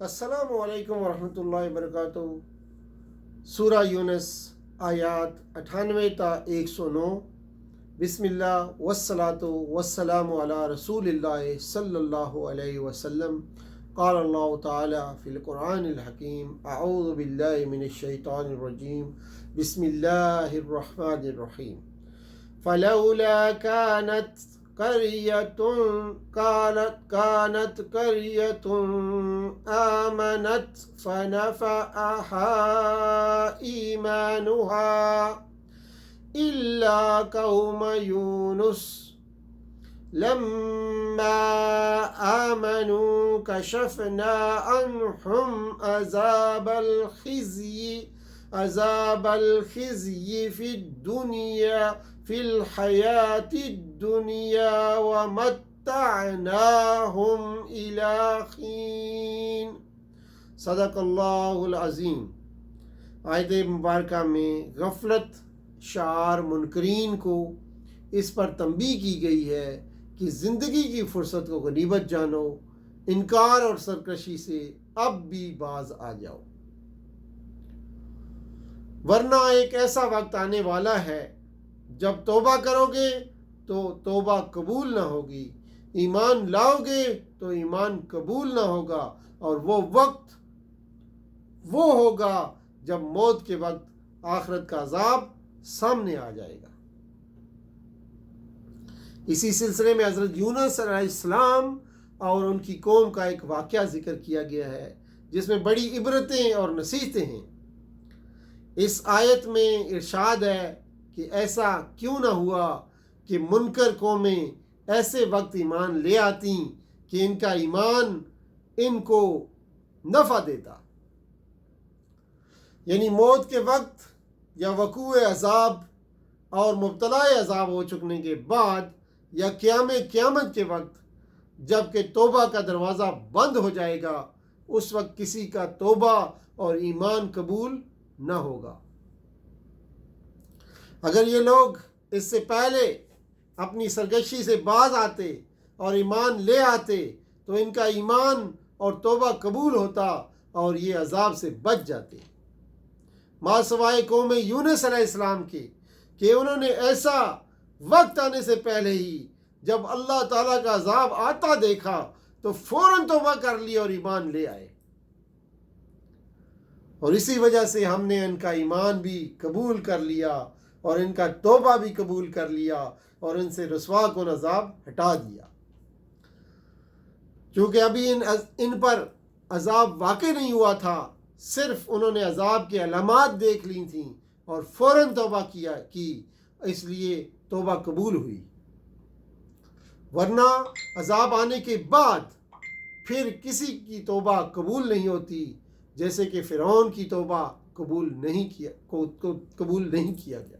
السلام علیکم ورحمۃ اللہ وبرکاتہ۔ سورہ یونس آیات 98 تا 109۔ بسم اللہ والصلاۃ والسلام علی رسول اللہ صلی اللہ علیہ وسلم۔ قال اللہ تعالی فی القرآن الحکیم اعوذ باللہ من الشیطان الرجیم بسم اللہ الرحمن الرحیم۔ فلولا كانت قرية آمنت فنفعها إيمانها إلا قوم يونس لما آمنوا كشفنا عنهم عذاب الخزي في الحياة الدنيا ومتعناهم إلى حين۔ صدق اللہ العظیم۔ آیت مبارکہ میں غفلت شعار منکرین کو اس پر تنبیہ کی گئی ہے کہ زندگی کی فرصت کو غنیمت جانو، انکار اور سرکشی سے اب بھی باز آ جاؤ، ورنہ ایک ایسا وقت آنے والا ہے جب توبہ کرو گے تو توبہ قبول نہ ہوگی، ایمان لاؤ گے تو ایمان قبول نہ ہوگا، اور وہ وقت وہ ہوگا جب موت کے وقت آخرت کا عذاب سامنے آ جائے گا۔ اسی سلسلے میں حضرت یونس علیہ السلام اور ان کی قوم کا ایک واقعہ ذکر کیا گیا ہے جس میں بڑی عبرتیں اور نصیحتیں ہیں۔ اس آیت میں ارشاد ہے کہ ایسا کیوں نہ ہوا کہ منکر قومیں ایسے وقت ایمان لے آتی کہ ان کا ایمان ان کو نفع دیتا، یعنی موت کے وقت یا وقوع عذاب اور مبتلا عذاب ہو چکنے کے بعد، یا قیامت کے وقت جب کہ توبہ کا دروازہ بند ہو جائے گا، اس وقت کسی کا توبہ اور ایمان قبول نہ ہوگا۔ اگر یہ لوگ اس سے پہلے اپنی سرکشی سے باز آتے اور ایمان لے آتے تو ان کا ایمان اور توبہ قبول ہوتا اور یہ عذاب سے بچ جاتے، ما سوائے قوم یونس علیہ السلام کے کہ انہوں نے ایسا وقت آنے سے پہلے ہی جب اللہ تعالیٰ کا عذاب آتا دیکھا تو فوراً توبہ کر لی اور ایمان لے آئے، اور اسی وجہ سے ہم نے ان کا ایمان بھی قبول کر لیا اور ان کا توبہ بھی قبول کر لیا اور ان سے رسوا کن عذاب ہٹا دیا۔ چونکہ ابھی ان پر عذاب واقع نہیں ہوا تھا، صرف انہوں نے عذاب کے علامات دیکھ لی تھیں اور فوراً توبہ کی، اس لیے توبہ قبول ہوئی، ورنہ عذاب آنے کے بعد پھر کسی کی توبہ قبول نہیں ہوتی، جیسے کہ فرعون کی توبہ قبول نہیں کیا گیا۔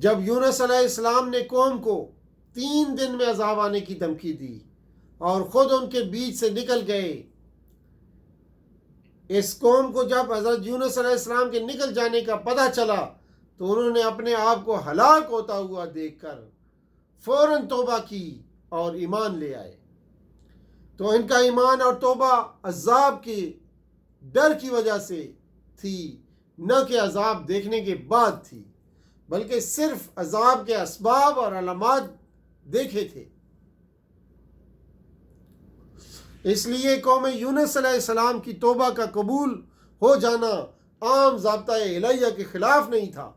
جب یونس علیہ السلام نے قوم کو 3 دن میں عذاب آنے کی دھمکی دی اور خود ان کے بیچ سے نکل گئے، اس قوم کو جب حضرت یونس علیہ السلام کے نکل جانے کا پتہ چلا تو انہوں نے اپنے آپ کو ہلاک ہوتا ہوا دیکھ کر فوراً توبہ کی اور ایمان لے آئے۔ تو ان کا ایمان اور توبہ عذاب کے ڈر کی وجہ سے تھی، نہ کہ عذاب دیکھنے کے بعد تھی، بلکہ صرف عذاب کے اسباب اور علامات دیکھے تھے۔ اس لیے قوم یونس علیہ السلام کی توبہ کا قبول ہو جانا عام ضابطۂ الہیہ کے خلاف نہیں تھا،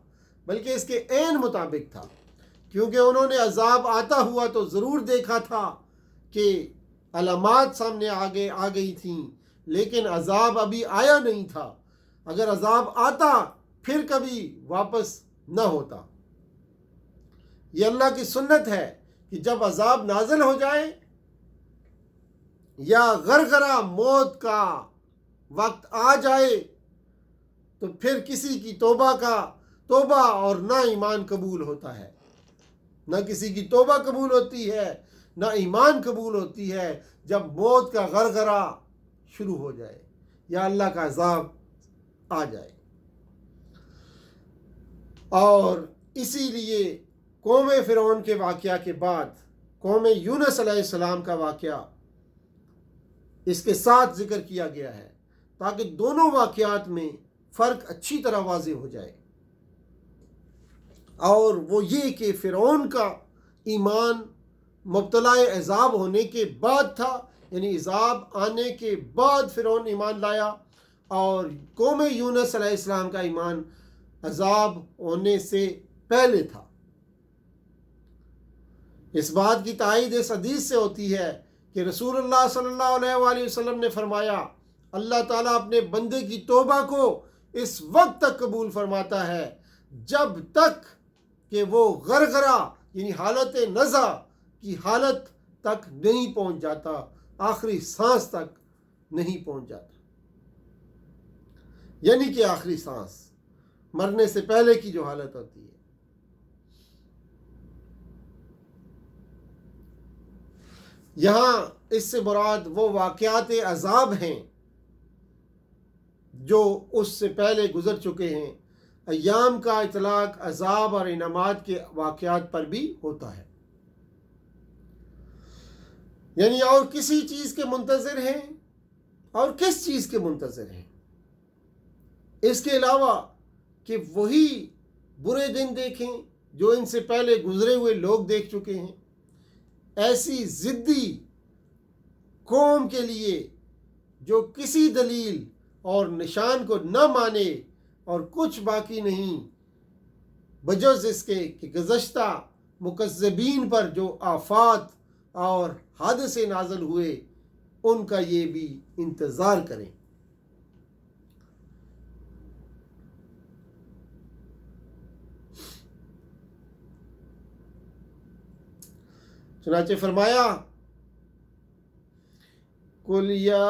بلکہ اس کے عین مطابق تھا، کیونکہ انہوں نے عذاب آتا ہوا تو ضرور دیکھا تھا کہ علامات سامنے آ گئی تھیں، لیکن عذاب ابھی آیا نہیں تھا۔ اگر عذاب آتا پھر کبھی واپس نہ ہوتا۔ یہ اللہ کی سنت ہے کہ جب عذاب نازل ہو جائے یا غرغرہ موت کا وقت آ جائے تو پھر کسی کی توبہ اور نہ ایمان قبول ہوتا ہے، نہ کسی کی توبہ قبول ہوتی ہے نہ ایمان قبول ہوتی ہے جب موت کا غرغرہ شروع ہو جائے یا اللہ کا عذاب آ جائے۔ اور اسی لیے قوم فرعون کے واقعہ کے بعد قوم یونس علیہ السلام کا واقعہ اس کے ساتھ ذکر کیا گیا ہے تاکہ دونوں واقعات میں فرق اچھی طرح واضح ہو جائے، اور وہ یہ کہ فرعون کا ایمان مبتلا عذاب ہونے کے بعد تھا، یعنی عذاب آنے کے بعد فرعون ایمان لایا، اور قوم یونس علیہ السلام کا ایمان عذاب ہونے سے پہلے تھا۔ اس بات کی تائید اس حدیث سے ہوتی ہے کہ رسول اللہ صلی اللہ علیہ وآلہ وسلم نے فرمایا، اللہ تعالیٰ اپنے بندے کی توبہ کو اس وقت تک قبول فرماتا ہے جب تک کہ وہ غرغرہ یعنی حالت نزع کی حالت تک نہیں پہنچ جاتا، آخری سانس تک نہیں پہنچ جاتا، یعنی کہ آخری سانس مرنے سے پہلے کی جو حالت ہوتی ہے۔ یہاں اس سے مراد وہ واقعات عذاب ہیں جو اس سے پہلے گزر چکے ہیں۔ ایام کا اطلاق عذاب اور انعامات کے واقعات پر بھی ہوتا ہے، یعنی اور کسی چیز کے منتظر ہیں، اور کس چیز کے منتظر ہیں؟ اس کے علاوہ کہ وہی برے دن دیکھیں جو ان سے پہلے گزرے ہوئے لوگ دیکھ چکے ہیں۔ ایسی ضدی قوم کے لیے جو کسی دلیل اور نشان کو نہ مانے اور کچھ باقی نہیں بجز اس کے کہ گزشتہ مکذبین پر جو آفات اور حادثے نازل ہوئے ان کا یہ بھی انتظار کریں۔ چنانچہ فرمایا، قُلْ يَا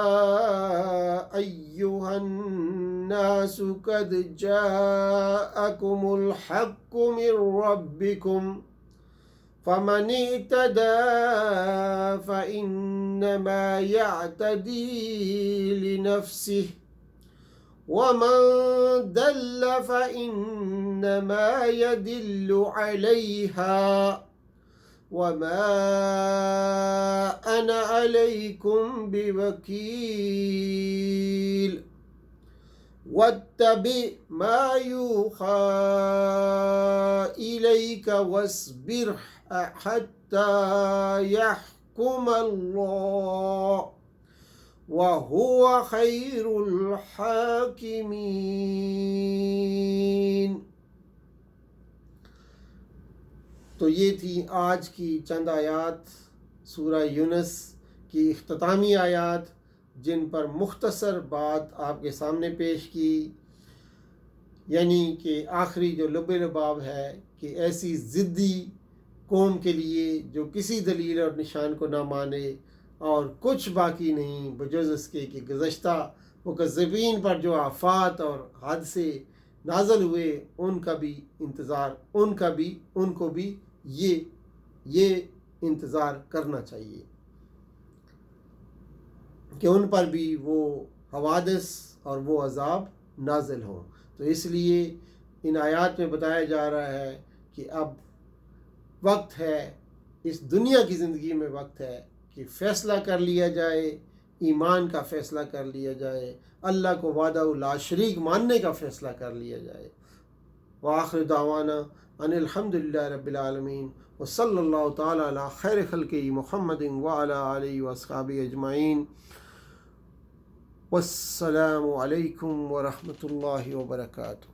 أَيُّهَا النَّاسُ قَدْ جَاءَكُمُ الْحَقُّ مِنْ رَبِّكُمْ فَمَنِ اهْتَدَىٰ فَإِنَّمَا يَعْتَدِي لِنَفْسِهِ وَمَنْ ضَلَّ فَإِنَّمَا يَضِلُّ عَلَيْهَا وَمَا أَنَا عَلَيْكُمْ بِوَكِيلٍ وَاتَّبِعْ مَا يُوحَىٰ إِلَيْكَ وَاصْبِرْ حَتَّىٰ يَحْكُمَ اللَّهُ وَهُوَ خَيْرُ الْحَاكِمِينَ۔ تو یہ تھی آج کی چند آیات سورہ یونس کی اختتامی آیات، جن پر مختصر بات آپ کے سامنے پیش کی، یعنی کہ آخری جو لب لباب ہے کہ ایسی ضدی قوم کے لیے جو کسی دلیل اور نشان کو نہ مانے اور کچھ باقی نہیں بجز اس کے کہ گزشتہ مکذبین پر جو آفات اور حادثے نازل ہوئے ان کا بھی انتظار، ان کو بھی یہ انتظار کرنا چاہیے کہ ان پر بھی وہ حوادث اور وہ عذاب نازل ہوں۔ تو اس لیے ان آیات میں بتایا جا رہا ہے کہ اب وقت ہے، اس دنیا کی زندگی میں وقت ہے کہ فیصلہ کر لیا جائے، ایمان کا فیصلہ کر لیا جائے، اللہ کو وحدہ لا شریک ماننے کا فیصلہ کر لیا جائے۔ وآخر دعوانا ان الحمدللہ رب العالمین وصلی اللہ تعالی علی خیر خلقہ محمد وعلی آلہ واصحابہ اجمعین۔ والسلام علیکم ورحمۃ اللہ وبرکاتہ۔